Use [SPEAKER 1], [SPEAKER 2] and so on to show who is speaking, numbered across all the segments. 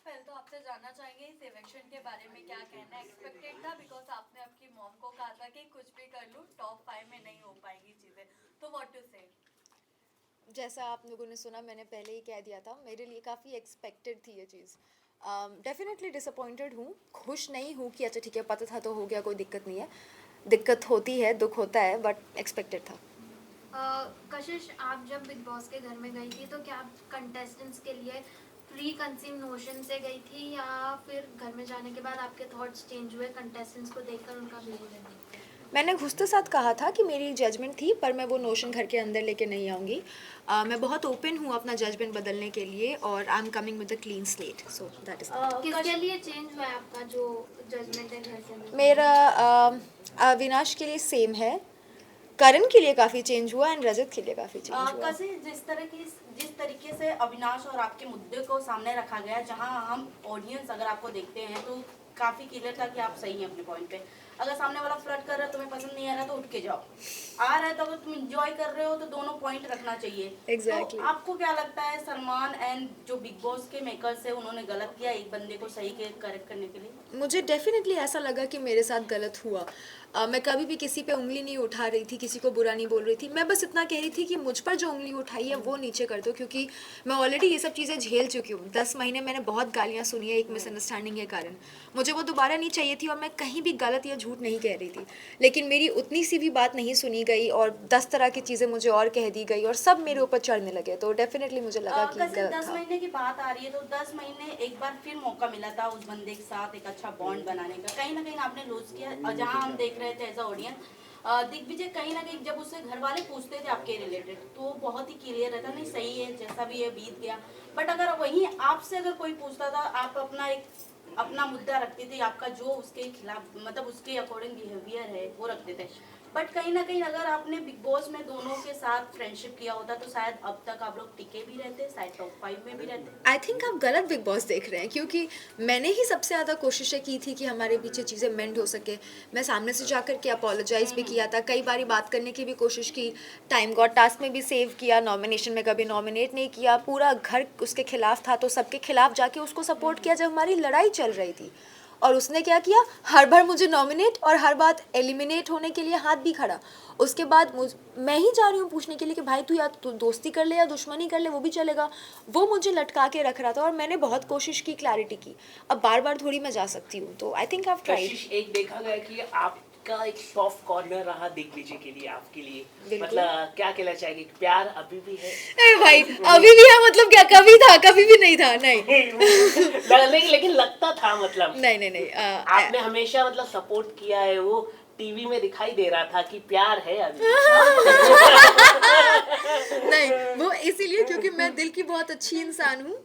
[SPEAKER 1] पहले तो आपसे जानना चाहेंगे इस इलेक्शन के बारे में क्या कहना है। एक्सपेक्टेड था बिकॉज आपने आपकी मॉम को कहा था कि कुछ भी कर लूँ टॉप 5 में नहीं हो पाएगी चीज़ें, तो व्हाट टू से।
[SPEAKER 2] जैसा आप लोगों ने सुना, मैंने पहले ही कह दिया था, मेरे लिए काफ़ी एक्सपेक्टेड थी ये चीज़। डेफिनेटली डिसअपॉइंटेड हूँ, खुश नहीं हूँ कि अच्छा ठीक है, पता था तो हो गया, कोई दिक्कत नहीं है। दिक्कत होती है, दुख होता है, बट एक्सपेक्टेड था।
[SPEAKER 3] कशिश, आप जब बिग बॉस के घर में गई थी तो क्या आप कंटेस्टेंट्स के लिए प्री कंसीव नोशन से गई थी, या फिर घर में जाने के बाद आपके थॉट्स चेंज हुए कंटेस्टेंट्स को देखकर, उनका बिहेवियर देखकर?
[SPEAKER 2] मैंने घुसते साथ कहा था कि मेरी जजमेंट थी, पर मैं वो नोशन घर के अंदर लेके नहीं आऊँगी। मैं बहुत ओपन हूँ अपना जजमेंट बदलने के लिए, और I am coming with a clean slate, so that is
[SPEAKER 3] किसके लिए चेंज हुआ है आपका जो जजमेंट है घर से अंदर?
[SPEAKER 2] मेरा अविनाश के लिए सेम है, करण के लिए काफ़ी चेंज हुआ, एंड रजत के लिए काफ़ी चेंज हुआ।
[SPEAKER 4] कैसे जिस तरीके से अविनाश और आपके मुद्दे को सामने रखा गया, जहां हम ऑडियंस अगर आपको देखते हैं तो काफी क्लियर था कि आप सही हैं अपने पॉइंट पे। अगर सामने वाला फ्लर्ट कर रहा है, तुम्हें पसंद नहीं आ रहा तो उठ के जाओ। आ रहा है तो अगर तुम एंजॉय कर रहे हो तो दोनों पॉइंट रखना चाहिए।
[SPEAKER 2] Exactly.
[SPEAKER 4] तो आपको क्या लगता है, सलमान एंड जो बिग बॉस के मेकर्स है उन्होंने गलत किया एक बंदे को सही के करेक्ट करने के लिए?
[SPEAKER 2] मुझे डेफिनेटली ऐसा लगा कि मेरे साथ गलत हुआ। मैं कभी भी किसी पे उंगली नहीं उठा रही थी, किसी को बुरा नहीं बोल रही थी। मैं बस इतना कह रही थी कि मुझ पर जो उंगली उठाई है वो नीचे कर दो, क्योंकि मैं ऑलरेडी ये सब चीज़ें झेल चुकी हूँ। 10 महीने मैंने बहुत गालियाँ सुनी है एक मिसअंडरस्टैंडिंग के कारण। मुझे वो दोबारा नहीं चाहिए थी, और मैं कहीं भी गलत या झूठ नहीं कह रही थी। लेकिन मेरी उतनी सी भी बात नहीं सुनी गई, और 10 तरह की चीज़ें मुझे और कह दी गई, और सब मेरे ऊपर चढ़ने लगे। तो डेफिनेटली मुझे लगा कि
[SPEAKER 4] कैसे
[SPEAKER 2] गलत
[SPEAKER 4] 10
[SPEAKER 2] था।
[SPEAKER 4] महीने की बात आ रही है तो 10 महीने एक बार फिर मौका मिला था उस बंदे के साथ एक अच्छा बॉन्ड बनाने का, कहीं ना कहीं आपने लूज किया। जहां हम देख रहे थे एज अ ऑडियंस, दिग्विजय कहीं ना कहीं जब उससे घर वाले पूछते थे आपके रिलेटेड तो वो बहुत ही क्लियर रहता, नहीं सही है जैसा भी है बीत गया। बट अगर वहीं आपसे अगर कोई पूछता था, आप अपना मुद्दा रखते थे, आपका जो उसके खिलाफ मतलब उसके अकॉर्डिंग बिहेवियर है वो रखते थे। बट कहीं ना कहीं अगर आपने बिग बॉस में दोनों के साथ फ्रेंडशिप किया होता तो शायद अब तक आप लोग टिके भी रहते, शायद टॉप 5 में भी रहते।
[SPEAKER 2] आई थिंक आप गलत बिग बॉस देख रहे हैं, क्योंकि मैंने ही सबसे ज़्यादा कोशिशें की थी कि हमारे पीछे चीज़ें मेंड हो सके। मैं सामने से जाकर के अपोलोजाइज़ भी किया था, कई बारी बात करने की भी कोशिश की, टाइम गॉड टास्क में भी सेव किया, नॉमिनेशन में कभी नॉमिनेट नहीं किया, पूरा घर उसके खिलाफ था तो सबके खिलाफ जाके उसको सपोर्ट किया जब हमारी लड़ाई चल रही थी। और उसने क्या किया, हर बार मुझे नॉमिनेट और हर बार एलिमिनेट होने के लिए हाथ भी खड़ा। उसके बाद मैं ही जा रही हूँ पूछने के लिए कि भाई तू या तो दोस्ती कर ले या दुश्मनी कर ले, वो भी चलेगा। वो मुझे लटका के रख रहा था, और मैंने बहुत कोशिश की क्लैरिटी की। अब बार बार थोड़ी मैं जा सकती हूँ, तो I think I have tried.
[SPEAKER 5] कशिश, एक देखा गया कि आपका एक सॉफ्ट कॉर्नर रहा दिग्विजय के लिए, आपके लिए
[SPEAKER 2] बिल्कुल।
[SPEAKER 5] मतलब क्या कहना चाहेंगे, प्यार अभी भी है?
[SPEAKER 2] अरे भाई, अभी भी है मतलब क्या, कभी था कभी भी नहीं था? नहीं
[SPEAKER 5] लेकिन लगता था मतलब
[SPEAKER 2] नहीं नहीं नहीं,
[SPEAKER 5] आपने हमेशा मतलब सपोर्ट किया है, वो टीवी में दिखाई दे रहा था कि प्यार है अभी।
[SPEAKER 2] नहीं, वो इसीलिए क्योंकि मैं दिल की बहुत अच्छी इंसान हूँ,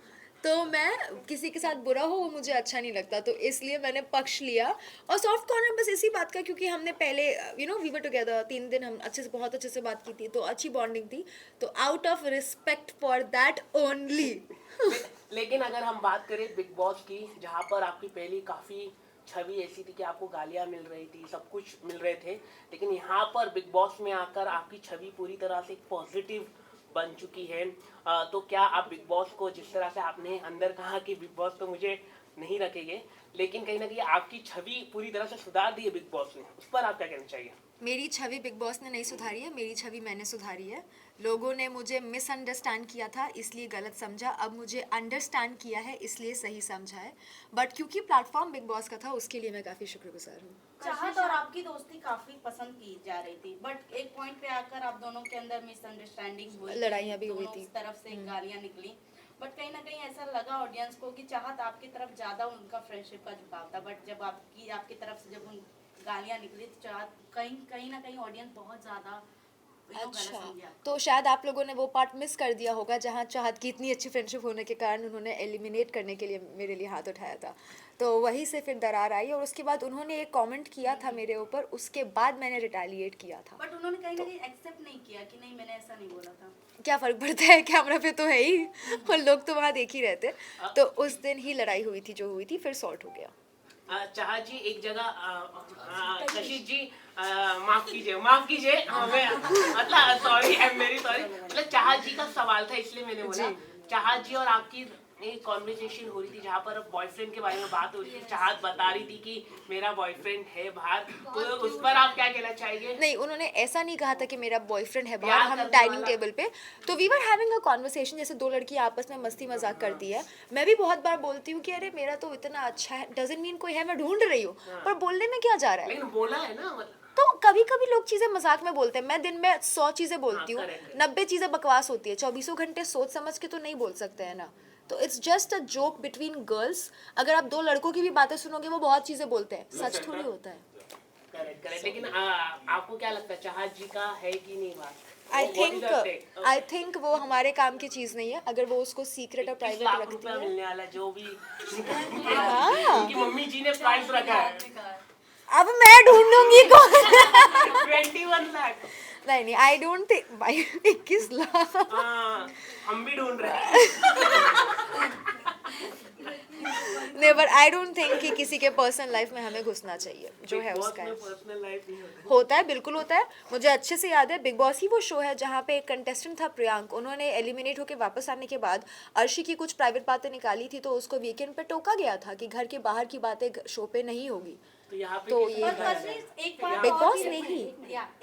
[SPEAKER 2] तो मैं किसी के साथ बुरा हो वो मुझे अच्छा नहीं लगता, तो इसलिए मैंने पक्ष लिया। और सॉफ्ट कॉर्नर बस इसी बात का, क्योंकि हमने पहले वी वर टुगेदर 3 दिन, हम बहुत अच्छे से बात की थी, तो अच्छी बॉन्डिंग थी, तो out of respect for that only.
[SPEAKER 5] लेकिन अगर हम बात करें बिग बॉस की, जहाँ पर आपकी पहली काफ़ी छवि ऐसी थी कि आपको गालियाँ मिल रही थी, सब कुछ मिल रहे थे, लेकिन यहाँ पर बिग बॉस में आकर आपकी छवि पूरी तरह से पॉजिटिव बन चुकी है। तो क्या आप बिग बॉस को, जिस तरह से आपने अंदर कहा कि बिग बॉस तो मुझे नहीं रखेंगे, लेकिन कहीं ना कहीं आपकी छवि पूरी तरह से सुधार दी है बिग बॉस ने, उस पर आप क्या कहना चाहिए?
[SPEAKER 2] मेरी छवि बिग बॉस ने नहीं सुधारी है, मेरी छवि मैंने सुधारी है। लोगों ने मुझे मिसअंडरस्टैंड किया था इसलिए गलत समझा, अब मुझे अंडरस्टैंड किया है इसलिए सही समझा है। बट क्योंकि प्लेटफॉर्म बिग बॉस का था, उसके लिए मैं काफ़ी शुक्रगुजार हूँ।
[SPEAKER 4] चाहत और आपकी दोस्ती काफी पसंद की जा रही थी, बट एक पॉइंट पे आकर आप दोनों के अंदर मिसअंडरस्टैंडिंग हुई,
[SPEAKER 2] लड़ाइयाँ भी हुई
[SPEAKER 4] दोनों
[SPEAKER 2] थी।
[SPEAKER 4] तरफ से गालियां निकली। बट कहीं ना कहीं ऐसा लगा ऑडियंस को कि चाहत आपकी तरफ ज्यादा उनका फ्रेंडशिप का झुकाव था, बट जब आपकी तरफ से जब उन गालियां निकली तो चाहत कहीं ना कहीं ऑडियंस बहुत ज्यादा गलत
[SPEAKER 2] अच्छा,
[SPEAKER 4] समझा।
[SPEAKER 2] तो शायद आप लोगों ने वो पार्ट मिस कर दिया होगा जहाँ चाहत की इतनी अच्छी फ्रेंडशिप होने के कारण उन्होंने एलिमिनेट करने के लिए मेरे लिए हाथ उठाया था, तो वहीं से फिर दरार आई, और उसके बाद उन्होंने एक कमेंट किया था मेरे ऊपर, उसके बाद मैंने रिटेलिएट किया था।
[SPEAKER 4] बट उन्होंने कहीं ना कहीं एक्सेप्ट नहीं किया कि नहीं मैंने ऐसा नहीं बोला था।
[SPEAKER 2] क्या फ़र्क पड़ता है, कैमरा पे तो है ही, और लोग तो वहाँ देख ही रहते। तो उस दिन ही लड़ाई हुई थी जो हुई थी, फिर सॉर्ट हो गया।
[SPEAKER 5] चाहा जी एक जगह, कशिश जी माफ कीजिए, मैं मतलब sorry, I am very sorry, मतलब चाहा जी का सवाल था इसलिए मैंने बोला। चाहा जी और आपकी एक कॉन्वर्सेशन हो रही थी जहाँ पर बॉयफ्रेंड के बारे में बात हो रही थी, चाहत बता रही थी कि मेरा बॉयफ्रेंड है बाहर, तो उस पर आप क्या कहना चाहेंगे?
[SPEAKER 2] नहीं, उन्होंने ऐसा नहीं कहा था कि मेरा बॉयफ्रेंड है बाहर।
[SPEAKER 5] प्यार
[SPEAKER 2] हम
[SPEAKER 5] करने
[SPEAKER 2] डाइनिंग
[SPEAKER 5] वाला।
[SPEAKER 2] टेबल पे तो we were having a conversation, जैसे दो लड़की आपस में मस्ती मजाक करती है। मैं भी बहुत बार बोलती हूँ कि अरे मेरा तो इतना अच्छा है, डजंट मीन कोई है, मैं ढूंढ रही हूँ, पर बोलने में क्या जा रहा है।
[SPEAKER 5] लेकिन बोला है ना, मतलब
[SPEAKER 2] तो कभी कभी लोग चीजें मजाक में बोलते हैं, मैं दिन में 100 चीजें बोलती हूँ,
[SPEAKER 5] correct है।
[SPEAKER 2] 90 चीजें बकवास होती है, 24 घंटे सोच समझ के तो नहीं बोल सकते हैं ना। तो it's just a joke between girls. अगर आप दो लड़कों की भी बातें सुनोगे वो बहुत चीजें बोलते हैं, सच थोड़ी होता है।
[SPEAKER 5] Correct correct. लेकिन आपको क्या लगता है चाहत जी का है कि नहीं बात?
[SPEAKER 2] आई थिंक वो हमारे काम की चीज नहीं है। अगर वो उसको सीक्रेट और
[SPEAKER 5] 21
[SPEAKER 2] प्राइवेट
[SPEAKER 5] लाख
[SPEAKER 2] रखती
[SPEAKER 5] रुपया
[SPEAKER 2] है।
[SPEAKER 5] मिलने वाला जो भी
[SPEAKER 2] हाँ।
[SPEAKER 5] उनकी मम्मी जी ने प्राइस रखा है
[SPEAKER 1] आपने कहा।
[SPEAKER 2] अब मैं ढूंढूंगी कौन।
[SPEAKER 5] 21 लाख।
[SPEAKER 2] नहीं, आई डोंट थिंक भाई 21 लाख।
[SPEAKER 5] हाँ, हम भी ढूंढ रहे हैं।
[SPEAKER 2] नहीं, बट आई डोंट थिंक कि किसी के पर्सनल लाइफ में हमें घुसना चाहिए, जो है
[SPEAKER 5] Big Boss
[SPEAKER 2] उसका
[SPEAKER 5] में
[SPEAKER 2] है।
[SPEAKER 5] पर्सनल लाइफ नहीं होता।
[SPEAKER 2] होता है, बिल्कुल होता है। मुझे अच्छे से याद है, बिग बॉस ही वो शो है जहाँ पे एक कंटेस्टेंट था प्रियांक, उन्होंने एलिमिनेट होकर वापस आने के बाद अर्शी की कुछ प्राइवेट बातें निकाली थी, तो उसको वीकेंड पे टोका गया था कि घर के बाहर की बातें शो पे नहीं होगी।
[SPEAKER 5] तो यहाँ पे
[SPEAKER 2] तो
[SPEAKER 5] किसी
[SPEAKER 2] ये
[SPEAKER 5] का
[SPEAKER 4] और
[SPEAKER 5] है?
[SPEAKER 4] कशिश एक बात
[SPEAKER 2] Big
[SPEAKER 4] और
[SPEAKER 2] Boss
[SPEAKER 4] भी
[SPEAKER 2] नहीं।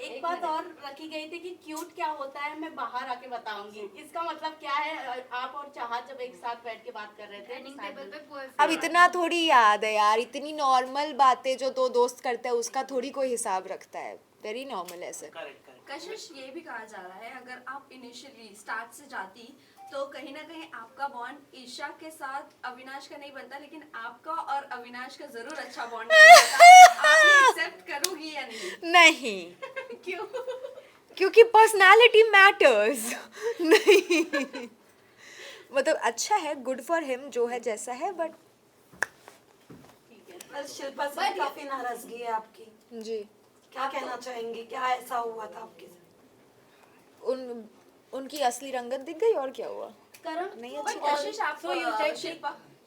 [SPEAKER 4] एक बात और रखी गई थी कि क्यूट क्या होता है मैं बाहर आके बताऊंगी। इसका मतलब क्या है? आप और चाहत जब एक साथ बैठ के बात कर रहे थे
[SPEAKER 3] डाइनिंग टेबल पे
[SPEAKER 2] अब
[SPEAKER 3] बॉयफ्रेंड
[SPEAKER 2] इतना थोड़ी याद है यार, इतनी नॉर्मल बातें जो दो दोस्त करते हैं उसका थोड़ी कोई हिसाब रखता है। वेरी नॉर्मल ऐसे।
[SPEAKER 5] Correct correct.
[SPEAKER 6] कशिश, ये भी कहा जा रहा है अगर आप इनिशियली स्टार्ट से जाती तो कहीं ना कहीं आपका बॉन्ड ईशा के साथ अविनाश का नहीं बनता, लेकिन आपका और अविनाश का जरूर अच्छा बॉन्ड बनता। आप ये एक्सेप्ट करोगी या नहीं?
[SPEAKER 2] नहीं,
[SPEAKER 6] क्यों?
[SPEAKER 2] क्योंकि पर्सनालिटी मैटर्स। नहीं, मतलब अच्छा है, गुड फॉर हिम जो है जैसा है, बट
[SPEAKER 7] पर शिल्पा से भी काफी नाराजगी है आपकी,
[SPEAKER 2] जी
[SPEAKER 7] क्या कहना चाहेंगी? क्या ऐसा हुआ था आपके साथ?
[SPEAKER 2] उनकी असली रंगत दिख गई और क्या हुआ।
[SPEAKER 4] करण
[SPEAKER 2] नहीं
[SPEAKER 6] बट
[SPEAKER 2] अच्छी
[SPEAKER 6] कशिश, आप
[SPEAKER 4] So you said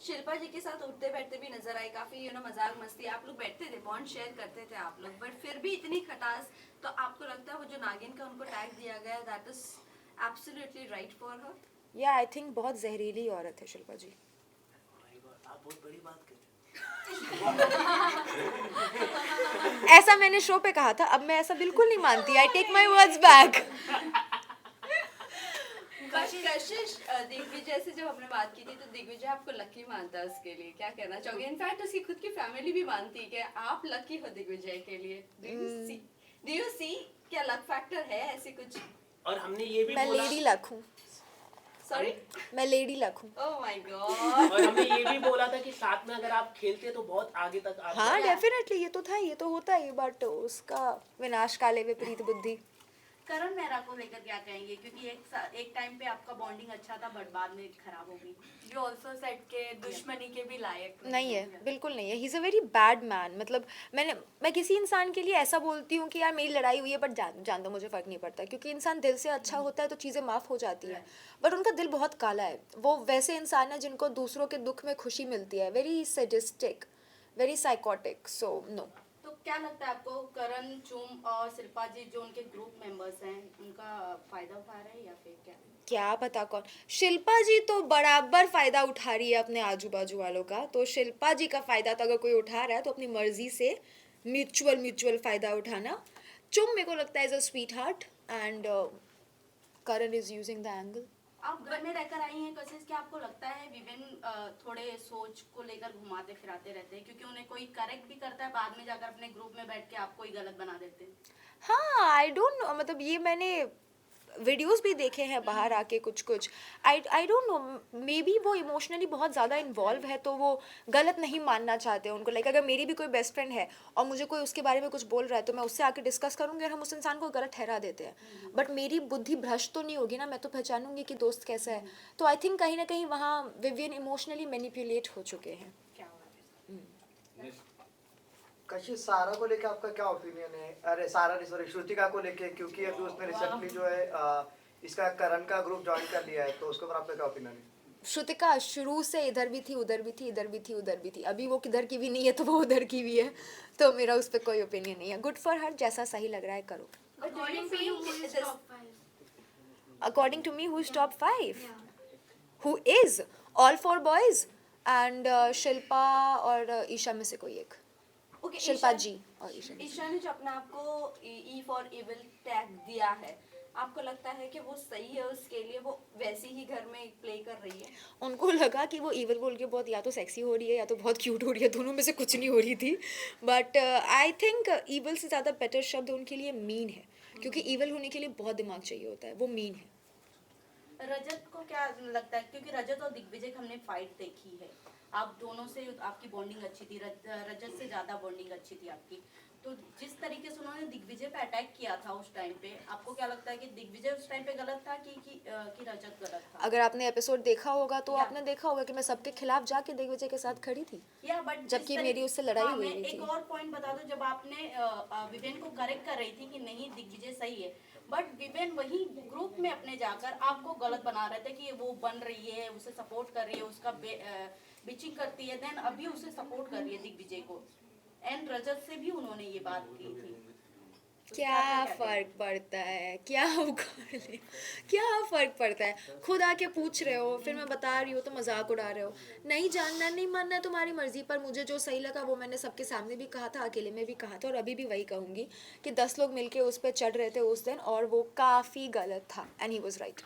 [SPEAKER 6] शिल्पा जी के साथ उठते बैठते भी नजर आए, काफी मजाक मस्ती आप लोग बैठते थे, बॉन्ड शेयर करते थे आप लोग, बट फिर भी इतनी खटास। तो आपको लगता है वो जो नागिन का उनको टैग दिया गया, that is absolutely right for her?
[SPEAKER 2] या आई थिंक बहुत जहरीली औरत है शिल्पा जी।
[SPEAKER 5] आप बहुत बड़ी बात कर रहे
[SPEAKER 2] ऐसा मैंने शो पे कहा था, अब मैं ऐसा बिल्कुल नहीं मानती। I take my words back.
[SPEAKER 6] Kashish, Digvijay से जब हमने बात की थी तो दिग्विजय आपको लकी मानता है, उसके लिए क्या कहना चाहोगे? इनफैक्ट उसकी खुद की फैमिली भी मानती है कि आप लकी हो दिग्विजय के लिए। डू यू सी क्या लक फैक्टर है ऐसी कुछ?
[SPEAKER 5] और हमने ये भी
[SPEAKER 2] मैं
[SPEAKER 5] बोला,
[SPEAKER 2] लेडी लक हूँ,
[SPEAKER 6] सॉरी,
[SPEAKER 2] मैं लेडी लक हूँ।
[SPEAKER 6] Oh my God.
[SPEAKER 5] और हमने ये भी बोला था कि साथ में अगर आप खेलते तो बहुत आगे तक आप
[SPEAKER 2] हाँ डेफिनेटली, ये तो था, ये तो होता है, बट उसका विनाश काले विपरीत बुद्धि।
[SPEAKER 4] करण मेहरा को लेकर क्या कहेंगे? क्योंकि एक टाइम पे आपका बॉन्डिंग अच्छा था बट बाद में खराब हो गई।
[SPEAKER 1] यू ऑल्सो सेट के दुश्मनी के भी लायक
[SPEAKER 2] नहीं है, बिल्कुल नहीं है। He is a very bad man. मतलब मैं किसी इंसान के लिए ऐसा बोलती हूँ कि यार मेरी लड़ाई हुई है, बट जान दो, मुझे फ़र्क नहीं पड़ता, क्योंकि इंसान दिल से अच्छा होता है तो चीज़ें माफ़ हो जाती हैं। बट उनका दिल बहुत काला है। वो वैसे इंसान है जिनको दूसरों के दुख में खुशी मिलती है। Very sadistic, very psychotic, so no.
[SPEAKER 4] तो क्या लगता है आपको करण, चूम और शिल्पा जी जो उनके ग्रुप मेंबर्स हैं उनका फायदा उठा रहे हैं या फिर क्या
[SPEAKER 2] पता कौन। शिल्पा जी तो बराबर फ़ायदा उठा रही है अपने आजू बाजू वालों का। तो शिल्पा जी का फ़ायदा तो अगर कोई उठा रहा है तो अपनी मर्जी से म्यूचुअल फ़ायदा उठाना। चुम मेरे को लगता है is a sweet heart and Karan is using the angle.
[SPEAKER 4] आप घर में रहकर आई हैं कशिश, क्या आपको लगता है विवेन थोड़े सोच को लेकर घुमाते फिराते रहते हैं? क्योंकि उन्हें कोई करेक्ट भी करता है, बाद में जाकर अपने ग्रुप में बैठ के आपको ही गलत बना देते हैं।
[SPEAKER 2] हाँ, आई डोंट नो, मतलब ये मैंने वीडियोस भी देखे हैं बाहर आके कुछ। I don't know, may be वो इमोशनली बहुत ज़्यादा इन्वॉल्व है तो वो गलत नहीं मानना चाहते उनको। लाइक अगर मेरी भी कोई बेस्ट फ्रेंड है और मुझे कोई उसके बारे में कुछ बोल रहा है तो मैं उससे आके डिस्कस करूँगी और हम उस इंसान को गलत ठहरा देते हैं। बट मेरी बुद्धि भ्रष्ट तो नहीं होगी ना, मैं तो पहचानूंगी कि दोस्त कैसा है। तो आई थिंक कहीं ना कहीं वहाँ विवियन इमोशनली मैनिपुलेट हो चुके हैं।
[SPEAKER 8] कशिश, सारा को लेके आपका क्या ओपिनियन है? अरे सारा नहीं, सॉरी, श्रुतिका को लेके, क्योंकि अभी उसने रिसेंटली जो है इसका करण का ग्रुप ज्वाइन कर लिया है, तो उसके ऊपर आपका क्या ओपिनियन है?
[SPEAKER 2] श्रुतिका शुरू से इधर भी थी, उधर भी थी, इधर भी थी, उधर भी थी। अभी वो किधर की भी नहीं है तो वो उधर की भी है, तो मेरा उस पर कोई ओपिनियन नहीं है। गुड फॉर हर, जैसा सही लग रहा है करो।
[SPEAKER 3] According to you, who is top 5?
[SPEAKER 2] According to me, who is top 5? Who is? All 4 boys and Shilpa और ईशा में से कोई एक,
[SPEAKER 6] ओके,
[SPEAKER 2] शिल्पा जी और ईशा।
[SPEAKER 6] ईशा ने जो अपने आप को ई फॉर इविल टैग दिया है, आपको लगता है कि वो सही है उसके लिए, वो वैसे ही घर में प्ले कर रही है?
[SPEAKER 2] उनको लगा कि वो इवल बोल के बहुत या तो सेक्सी हो रही है या तो बहुत क्यूट हो रही है, दोनों में से कुछ नहीं हो रही थी। बट आई थिंक इवल से ज़्यादा बेटर शब्द उनके लिए मीन है, क्योंकि इवल होने के लिए बहुत दिमाग चाहिए होता है, वो मीन है।
[SPEAKER 4] रजत को क्या लगता है, क्योंकि रजत और दिग्विजय की हमने फाइट देखी है, आप दोनों से आपकी बॉन्डिंग अच्छी थी, रजत से ज्यादा बॉन्डिंग अच्छी थी आपकी, तो जिस तरीके से उन्होंने दिग्विजय पे अटैक किया था उस टाइम पे, आपको क्या लगता है कि दिग्विजय उस टाइम पे गलत था कि रजत गलत था?
[SPEAKER 2] अगर आपने एपिसोड देखा होगा तो
[SPEAKER 4] या-
[SPEAKER 2] आपने देखा होगा कि मैं सबके खिलाफ जाके दिग्विजय के साथ खड़ी थी,
[SPEAKER 4] या बट
[SPEAKER 2] जबकि मेरी उससे लड़ाई हुई
[SPEAKER 4] मैं
[SPEAKER 2] नहीं
[SPEAKER 4] एक
[SPEAKER 2] थी।
[SPEAKER 4] और पॉइंट बता दो, जब आपने विवेन को करेक्ट कर रही थी कि नहीं दिग्विजय सही है, बट विवेन वही ग्रुप में अपने जाकर आपको गलत बना रहे थे कि वो बन रही है, उसे सपोर्ट कर रही है, उसका बिचिंग करती है, देन अभी उसे सपोर्ट कर रही है दिग्विजय को, एंड रजत से भी उन्होंने ये बात की थी। तो
[SPEAKER 2] क्या
[SPEAKER 4] कहते हैं?
[SPEAKER 2] फर्क पड़ता है, क्या उखाड़ ले, क्या फर्क पड़ता है? खुद आके पूछ रहे हो, फिर मैं बता रही हूँ तो मजाक उड़ा रहे हो। नहीं जानना नहीं मानना है तुम्हारी मर्जी, पर मुझे जो सही लगा वो मैंने सबके सामने भी कहा था, अकेले में भी कहा था, और अभी भी वही कहूँगी कि 10 लोग मिलके उस पर चढ़ रहे थे उस दिन, और वो काफ़ी गलत था, एंड ही वॉज राइट।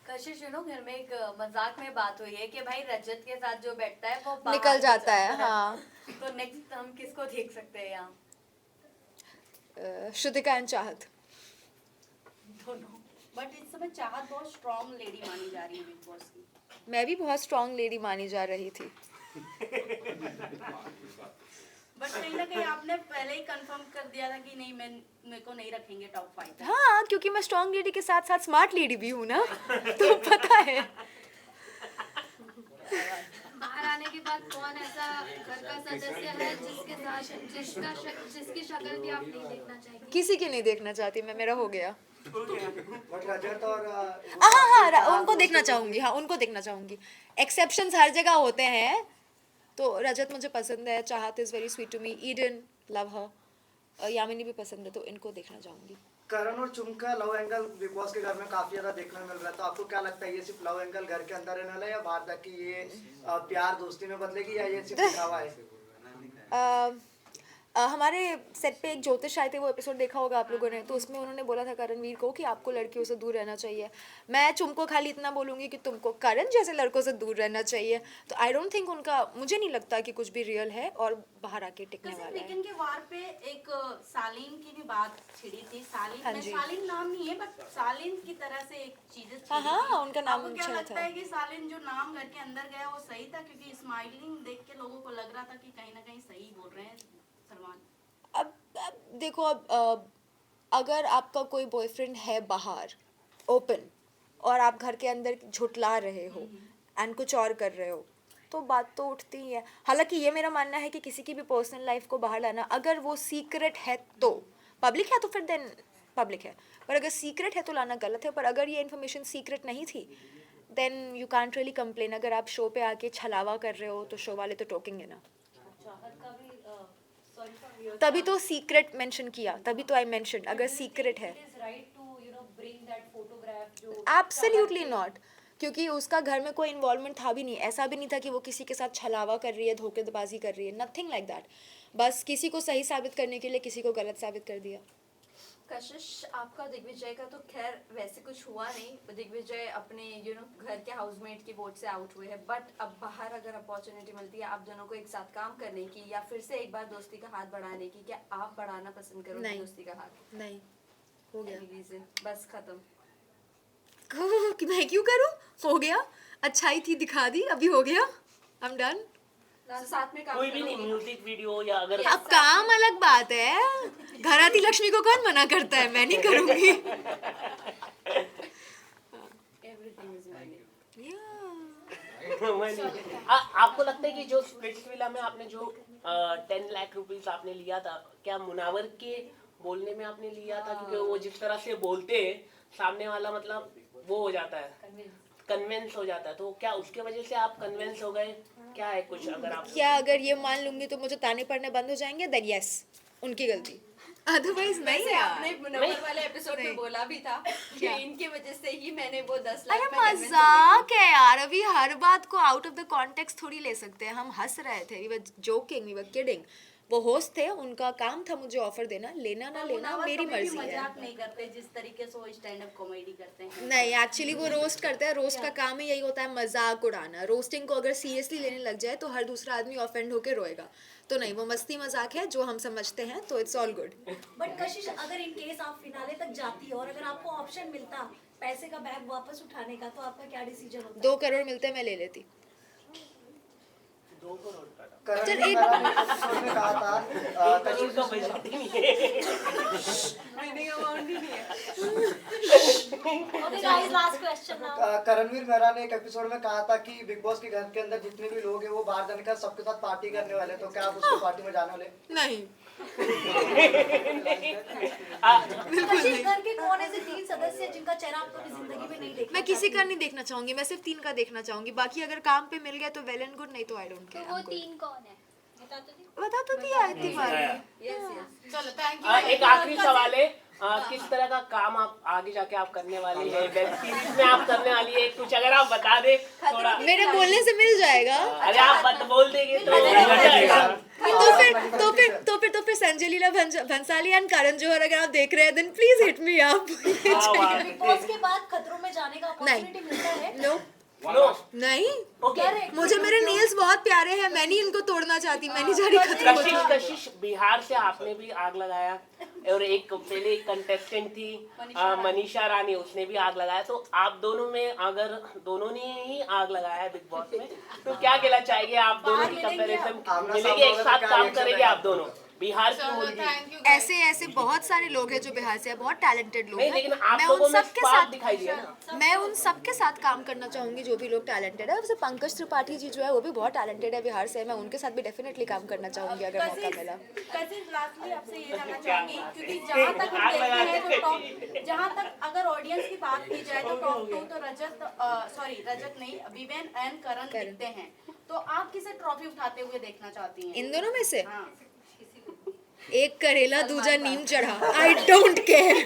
[SPEAKER 1] कशिश घर में एक मजाक में बात हुई है कि भाई रजत के साथ जो बैठता है वो बाहर
[SPEAKER 2] निकल
[SPEAKER 1] भी
[SPEAKER 2] जाता है, हाँ।
[SPEAKER 1] तो नेक्स्ट हम किसको देख सकते हैं यहाँ?
[SPEAKER 2] श्रुतिका एंड चाहत।
[SPEAKER 4] दोनों, बट इस समय चाहत बहुत स्ट्रॉन्ग लेडी मानी जा रही है बिग बॉस की।
[SPEAKER 2] मैं भी बहुत स्ट्रॉन्ग लेडी मानी जा रही थी।
[SPEAKER 4] बट कहीं ना कहीं आपने पहले ही कंफर्म कर दिया था कि नहीं, मेरे को नहीं रखेंगे टॉप 5 में।
[SPEAKER 2] हाँ, क्योंकि मैं स्ट्रॉन्ग लेडी के साथ साथ स्मार्ट लेडी भी हूँ ना, तो पता है।
[SPEAKER 3] बाहर आने के बाद कौन ऐसा घर का सदस्य है जिसके साथ जिसकी शक्ल भी आप नहीं देखना चाहेंगे?
[SPEAKER 2] किसी की नहीं देखना चाहती मैं, मेरा हो गया।
[SPEAKER 8] बट रजत और
[SPEAKER 2] हाँ, उनको देखना चाहूंगी, हाँ उनको देखना चाहूंगी। एक्सेप्शंस हर जगह होते हैं, तो रजत मुझे पसंद है, Chahat is very sweet to me, Eden love her, Yamini भी पसंद है, तो इनको देखना चाहूंगी।
[SPEAKER 8] करण और चुम का लव एंगल बिग बॉस के घर में काफी ज्यादा देखने को मिल रहा है, तो आपको क्या लगता है ये सिर्फ लव एंगल घर के अंदर रहने वाला है या बाहर तक की ये प्यार दोस्ती में बदलेगी, या ये सिर्फ दिखावा है?
[SPEAKER 2] हमारे सेट पे एक ज्योतिष आए थे, वो एपिसोड देखा होगा आप लोगों ने, तो उसमें उन्होंने बोला था करणवीर को कि आपको लड़कियों से दूर रहना चाहिए। मैं चुमको खाली इतना बोलूँगी कि तुमको करण जैसे लड़कों से दूर रहना चाहिए। तो आई डोंट थिंक उनका, मुझे नहीं लगता कि कुछ भी रियल है और बाहर आके टिकने वाला है।
[SPEAKER 4] वीकेंड के वार पे एक सालीन की भी बात छिड़ी थी। सालीन
[SPEAKER 2] हाँ
[SPEAKER 4] में
[SPEAKER 2] जी।
[SPEAKER 4] सालीन नाम नहीं है, बट सालीन की तरह से एक चीजें
[SPEAKER 2] हाँ,
[SPEAKER 4] छिड़ी
[SPEAKER 2] हाँ,
[SPEAKER 4] थी।
[SPEAKER 2] उनका नाम
[SPEAKER 4] आपको क्या
[SPEAKER 2] छिड़ा
[SPEAKER 4] लगता
[SPEAKER 2] था।
[SPEAKER 4] है कि सालीन जो नाम घर के अंदर गया वो सही था? क्योंकि स्माइलिंग देख के लोगों को लग रहा था कि कहीं ना कहीं सही बोल रहे हैं सलमान।
[SPEAKER 2] अब देखो, अगर आपका कोई बॉयफ्रेंड है बाहर ओपन और आप घर के अंदर झुटला रहे हो एंड कुछ और कर रहे हो, तो बात तो उठती ही है। हालांकि ये मेरा मानना है कि किसी की भी पर्सनल लाइफ को बाहर लाना, अगर वो सीक्रेट है तो पब्लिक है तो फिर देन पब्लिक है, पर अगर सीक्रेट है तो लाना गलत है। पर अगर ये इन्फॉर्मेशन सीक्रेट नहीं थी then you can't really complain. अगर आप शो पे आके छलावा कर रहे हो तो शो वाले तो टोकेंगे ना। तभी तो सीक्रेट मेंशन किया, तभी तो आई मेंशन अगर सीक्रेट है। एब्सोल्युटली नॉट, क्योंकि उसका घर में कोई इन्वॉल्वमेंट था भी नहीं। ऐसा भी नहीं था कि वो किसी के साथ छलावा कर रही है, धोखेबाजी कर रही है, नथिंग लाइक दैट। बस किसी को सही साबित करने के लिए किसी को गलत साबित कर दिया।
[SPEAKER 6] कशिश, आपका दिग्विजय का तो खैर वैसे कुछ हुआ नहीं, दिग्विजय अपने घर के हाउसमेट की वोट से आउट हुए हैं, बट अब बाहर अगर अपॉर्चुनिटी मिलती है आप दोनों को एक साथ काम करने की या फिर से एक बार दोस्ती का हाथ बढ़ाने की, क्या आप बढ़ाना पसंद करोगे
[SPEAKER 2] नहीं।
[SPEAKER 6] दोस्ती का हाथ?
[SPEAKER 2] नहीं, हो गया।
[SPEAKER 6] Any reason? बस खत्म।
[SPEAKER 2] कि मैं क्यों करूं? हो गया, अच्छाई थी दिखा दी, अभी हो गया, आई एम डन।
[SPEAKER 6] साथ में काम
[SPEAKER 5] कोई भी नहीं,
[SPEAKER 6] करोगे?
[SPEAKER 5] म्यूजिक वीडियो या अगर
[SPEAKER 2] अब काम अलग बात है, घर आती लक्ष्मी को कौन मना करता है, मैं नहीं करूंगी।
[SPEAKER 6] Everything is money.
[SPEAKER 5] आपको लगता है कि जो स्प्लिट्स विला में आपने जो 10 लाख रुपीस आपने लिया था, क्या मुनावर के बोलने में आपने लिया था? क्योंकि वो जिस तरह से बोलते हैं सामने वाला, मतलब वो हो जाता है, कन्विंस हो जाता है, तो क्या उसके वजह से आप कन्विंस हो गए? क्या है कुछ अगर आप
[SPEAKER 2] क्या अगर ये मान लूंगी तो मुझे ताने पड़ने बंद हो जाएंगे? देन यस, उनकी गलती। अदरवाइज नहीं
[SPEAKER 6] वैसे
[SPEAKER 2] यार।
[SPEAKER 6] आपने मुनव्वर वाले एपिसोड
[SPEAKER 2] नहीं।
[SPEAKER 6] में बोला भी था कि
[SPEAKER 2] क्या?
[SPEAKER 6] इनकी वजह से ही मैंने वो 10 लाख
[SPEAKER 2] अरे
[SPEAKER 6] में convince
[SPEAKER 2] मजाक है यार, अभी हर बात को आउट ऑफ द कॉन्टेक्स्ट थोड़ी ले सकते हैं। हम हंस रहे थे, we were joking, we were kidding. वो होस्ट थे, उनका काम था मुझे ऑफर देना, लेना ना लेना
[SPEAKER 4] मुनावर
[SPEAKER 2] मेरी
[SPEAKER 4] कभी भी
[SPEAKER 2] मर्जी है।
[SPEAKER 4] मजाक नहीं करते जिस तरीके से वो स्टैंड अप कॉमेडी करते हैं।
[SPEAKER 2] नहीं, एक्चुअली वो रोस्ट करते हैं, रोस्ट का काम ही यही होता है, मजाक उड़ाना। रोस्टिंग को अगर सीरियसली लेने लग जाए तो हर दूसरा आदमी ऑफेंड होके रोएगा। तो नहीं, वो मस्ती मजाक है जो हम समझते हैं, तो इट्स ऑल गुड।
[SPEAKER 9] बट कशिश, अगर इन केस आप फिनाले तक जाती और अगर आपको ऑप्शन मिलता पैसे का बैग वापस उठाने का, तो आपका क्या डिसीजन होता?
[SPEAKER 2] 2 करोड़ मिलते मैं ले लेती।
[SPEAKER 8] करण
[SPEAKER 2] चल,
[SPEAKER 8] ने
[SPEAKER 2] एक-
[SPEAKER 8] मैंने एपिसोड में कहा था कशिश
[SPEAKER 5] का बजट ही नहीं है।
[SPEAKER 6] winning amount ही नहीं है।
[SPEAKER 9] Okay guys, last question now.
[SPEAKER 8] Karanveer Mehra ने एक एपिसोड में कहा था कि बिग बॉस के घर के अंदर जितने भी लोग हैं वो बाहर जाने का सबके साथ पार्टी करने वाले हैं। तो क्या आप उसको पार्टी में जाने वाले?
[SPEAKER 2] नहीं,
[SPEAKER 9] कशिश, घर के कौन ऐसे 3 सदस्य हैं जिनका चेहरा आप कभी जिंदगी में नहीं देखा?
[SPEAKER 2] मैं किसी का नहीं देखना चाहूंगी, मैं सिर्फ 3 का देखना चाहूंगी। बाकी अगर काम पे मिल गया तो वेल एंड गुड, नहीं तो आई डोंट
[SPEAKER 3] तो
[SPEAKER 2] केयर।
[SPEAKER 3] वो 3 कौन है?
[SPEAKER 2] बता तो दिया इतनी बार।
[SPEAKER 6] चलो थैंक
[SPEAKER 5] एक आखिरी सवाल है, किस तरह का काम आप आगे जाके आप करने वाली है, वेब सीरीज में आप करने वाली है, कुछ अगर आप बता दे थोड़ा।
[SPEAKER 2] मेरे बोलने से मिल जाएगा।
[SPEAKER 5] अरे आप बोल देंगे तो मिल जाएगा।
[SPEAKER 2] तो फिर संजय लीला भंसाली एंड करण जौहर अगर आप देख रहे हैं, then please hit me up.
[SPEAKER 9] Bigg Boss के बाद खतरों में जाने का अपॉर्चुनिटी मिलता है?
[SPEAKER 2] नो,
[SPEAKER 5] नो
[SPEAKER 2] नहीं,
[SPEAKER 5] ओके।
[SPEAKER 2] मुझे मेरे नेल्स बहुत प्यारे हैं, मैं नहीं इनको तोड़ना चाहती, मैं नहीं जा रही खतरों में।
[SPEAKER 5] कशिश बिहार से आपने भी आग लगाया, और एक पहले एक कंटेस्टेंट थी मनीषा रानी, उसने भी आग लगाया। तो आप दोनों में अगर दोनों ने ही आग लगाया है बिग बॉस में, तो क्या कहना चाहिए? आप दोनों की कंपैरिजन मिलेगी, एक साथ काम करेंगे आप दोनों बिहार की होगी।
[SPEAKER 2] ऐसे ऐसे बहुत सारे लोग हैं जो बिहार से हैं, बहुत टैलेंटेड लोग
[SPEAKER 5] नहीं,
[SPEAKER 2] हैं।
[SPEAKER 5] लेकिन आप
[SPEAKER 2] मैं
[SPEAKER 5] लोगों
[SPEAKER 2] उन
[SPEAKER 5] में
[SPEAKER 2] सबके
[SPEAKER 5] स्पार्क
[SPEAKER 2] साथ
[SPEAKER 5] दिखाई दिया ना।
[SPEAKER 2] मैं उन सबके साथ काम करना चाहूंगी जो भी लोग टैलेंटेड है। वैसे पंकज त्रिपाठी जी जो है वो भी बहुत टैलेंटेड है बिहार से, मैं उनके साथ भी डेफिनेटली काम करना चाहूंगी अगर मौका मिला।
[SPEAKER 4] कशिश, लास्टली आपसे ये जानना चाहूंगी, क्योंकि जहाँ तक हम देखते हैं तो टॉप, जहाँ तक अगर ऑडियंस की बात की जाए तो टॉप 2 तो रजत नहीं, विवेन एंड करण दिखते हैं। तो आप किसे ट्रॉफी उठाते हुए देखना चाहती हैं?
[SPEAKER 2] इन दोनों में से
[SPEAKER 4] हाँ।
[SPEAKER 2] एक करेला दूजा नीम चढ़ा, आई डोंट केयर,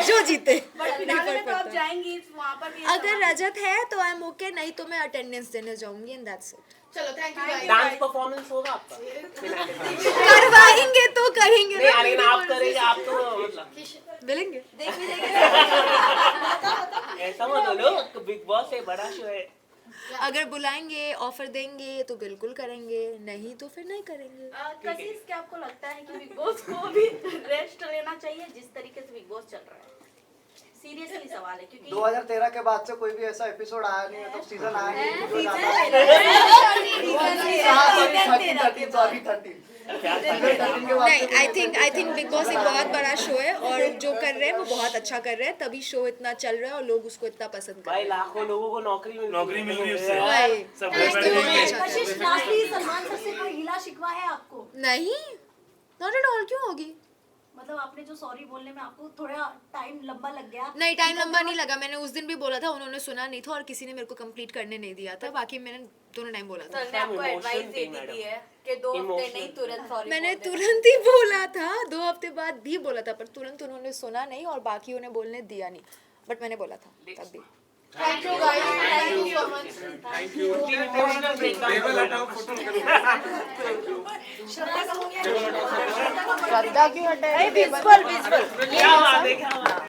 [SPEAKER 2] जो जीते।
[SPEAKER 4] बट फिनाले में तो आप जाएंगी, वहाँ पर भी
[SPEAKER 2] अगर रजत है तो आई एम ओके, नहीं तो मैं अटेंडेंस देने जाऊंगी एंड दैट्स इट।
[SPEAKER 6] चलो thank you guys.
[SPEAKER 5] Dance performance होगा आपका?
[SPEAKER 2] करवाएंगे तो करेंगे
[SPEAKER 5] नहीं,
[SPEAKER 2] ना,
[SPEAKER 5] लेकिन आप करेंगे, आप तो मतलब
[SPEAKER 2] मिलेंगे।
[SPEAKER 5] ऐसा मत बोलो, बिग बॉस है, बड़ा शो है।
[SPEAKER 2] अगर बुलाएंगे, ऑफर देंगे तो बिल्कुल करेंगे, नहीं तो फिर नहीं करेंगे।
[SPEAKER 4] कशिश, क्या आपको लगता है कि बिग बॉस को भी रेस्ट लेना चाहिए जिस तरीके से बिग बॉस चल रहा है? सीरियसली सवाल है, क्योंकि
[SPEAKER 8] 2013 के बाद से कोई भी ऐसा एपिसोड आया नहीं, मतलब सीजन आया नहीं जो ज्यादा- Sorry, 13 के बाद
[SPEAKER 2] नहीं,
[SPEAKER 8] से
[SPEAKER 2] आई थिंक बिग बॉस एक बहुत बड़ा शो है और जो कर रहे हैं वो बहुत अच्छा कर रहे हैं, तभी शो इतना चल रहा है और लोग उसको इतना पसंद कर
[SPEAKER 5] भाई
[SPEAKER 2] रहे हैं।
[SPEAKER 5] लाखों लोगों को नौकरी मिल
[SPEAKER 10] रही है उससे।
[SPEAKER 2] वही।
[SPEAKER 10] सब
[SPEAKER 2] मैं तो बहुत अच्छा कर
[SPEAKER 9] कशिश,
[SPEAKER 2] रहे हैं।
[SPEAKER 9] लास्टली सलमान सर से कोई गिला शिकवा है आपको?
[SPEAKER 2] नहीं, नॉट एट ऑल, क्यों होगी?
[SPEAKER 9] मतलब आपने जो सॉरी बोलने में आपको थोड़ा टाइम लंबा लग गया?
[SPEAKER 2] नहीं, टाइम लंबा नहीं लगा, मैंने उस दिन भी बोला था, उन्होंने सुना नहीं था और किसी ने मेरे को कंप्लीट करने नहीं दिया था। बाकी मैंने दोनों टाइम बोला था।
[SPEAKER 1] सर ने आपको एडवाइस दे दी है कि 2 हफ्ते नहीं, तुरंत सॉरी।
[SPEAKER 2] मैंने तुरंत ही बोला था, 2 हफ्ते बाद भी बोला था, पर तुरंत उन्होंने सुना नहीं और बाकी उन्हें बोलने दिया नहीं, बट मैंने बोला था तब भी।
[SPEAKER 6] Thank you guys, thank you so much.
[SPEAKER 5] Emotional breakdown.
[SPEAKER 2] Shraddha क्यों हटाए?
[SPEAKER 5] क्या बात है, क्या बात है।